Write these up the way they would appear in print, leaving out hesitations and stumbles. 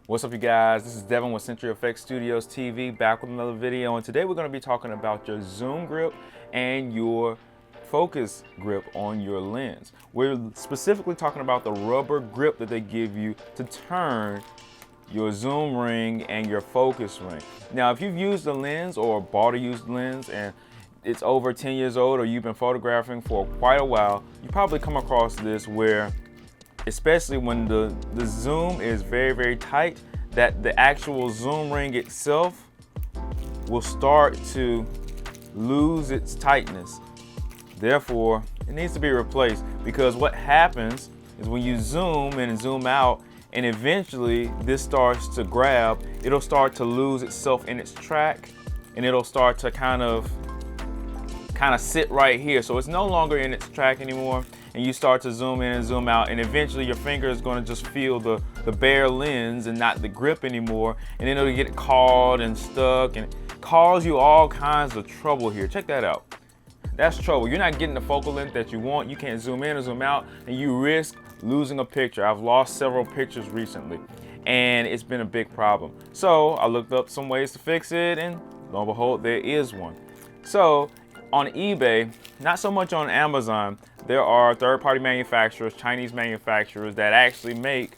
What's up, you guys? This is Devin with CFXTV Studios TV, back with another video, and today we're going to be talking about your zoom grip and your focus grip on your lens. We're specifically talking about the rubber grip that they give you to turn your zoom ring and your focus ring. Now, if you've used a lens or bought a used lens and it's over 10 years old, or you've been photographing for quite a while, you probably come across this where, especially when the zoom is very tight, that the actual zoom ring itself will start to lose its tightness. Therefore, it needs to be replaced, because what happens is when you zoom in and zoom out, and eventually this starts to grab, it'll start to lose itself in its track, and it'll start to kind of sit right here. So it's no longer in its track anymore, and you start to zoom in and zoom out, and eventually your finger is going to just feel the bare lens and not the grip anymore, and then it'll get caught and stuck and cause you all kinds of trouble here. Check that out. That's trouble. You're not getting the focal length that you want. You can't zoom in or zoom out, and you risk losing a picture. I've lost several pictures recently, and it's been a big problem. So I looked up some ways to fix it, and lo and behold, there is one. So on eBay, not so much on Amazon, there are third-party manufacturers, Chinese manufacturers, that actually make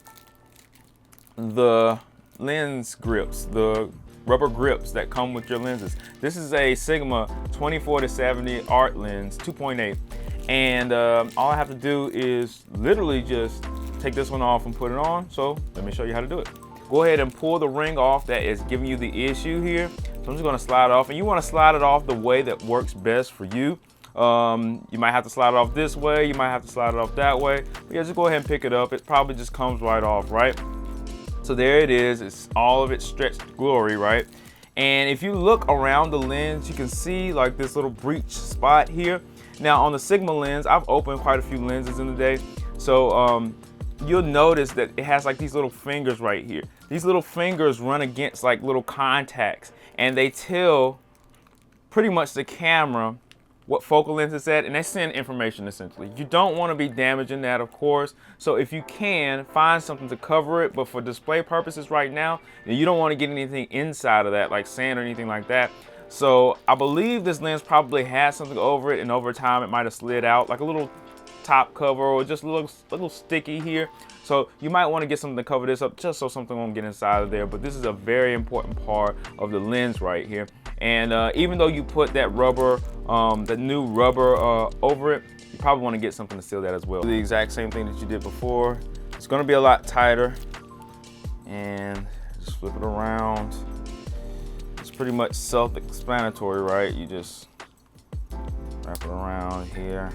the lens grips, the rubber grips that come with your lenses. This is a Sigma 24-70 art lens 2.8, and all I have to do is literally just take this one off and put it on. So let me show you how to do it. Go ahead and pull the ring off that is giving you the issue here. So I'm just gonna slide it off, and you wanna slide it off the way that works best for you. You might have to slide it off this way, you might have to slide it off that way. But yeah, just go ahead and pick it up. It probably just comes right off, right? So there it is, it's all of its stretched glory, right? And if you look around the lens, you can see like this little breach spot here. Now on the Sigma lens, I've opened quite a few lenses in the day. So you'll notice that it has like these little fingers right here. These little fingers run against like little contacts, and they tell pretty much the camera what focal length it's at, and they send information essentially. You don't want to be damaging that, of course. So if you can, find something to cover it, but for display purposes right now, you don't want to get anything inside of that, like sand or anything like that. So I believe this lens probably has something over it, and over time it might have slid out, like a little top cover, or just a little sticky here. So you might want to get something to cover this up, just so something won't get inside of there. But this is a very important part of the lens right here. And even though you put that rubber, the new rubber over it, you probably want to get something to seal that as well. Do the exact same thing that you did before. It's going to be a lot tighter, and just flip it around. It's pretty much self-explanatory, right? You just wrap it around here.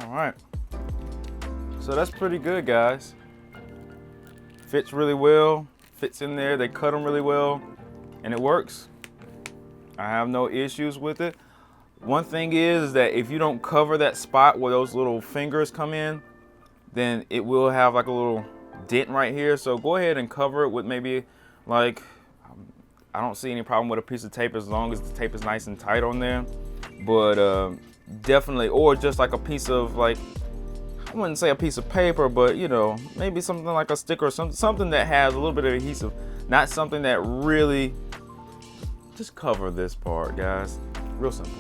All right, so that's pretty good, guys. Fits really well, fits in there, they cut them really well, and it works. I have no issues with it. One thing is that if you don't cover that spot where those little fingers come in, then it will have like a little dent right here. So go ahead and cover it with maybe like, I don't see any problem with a piece of tape as long as the tape is nice and tight on there. But definitely, or just like a piece of, like, I wouldn't say a piece of paper, but you know, maybe something like a sticker or something that has a little bit of adhesive, not something that really, just cover this part, guys. Real simple.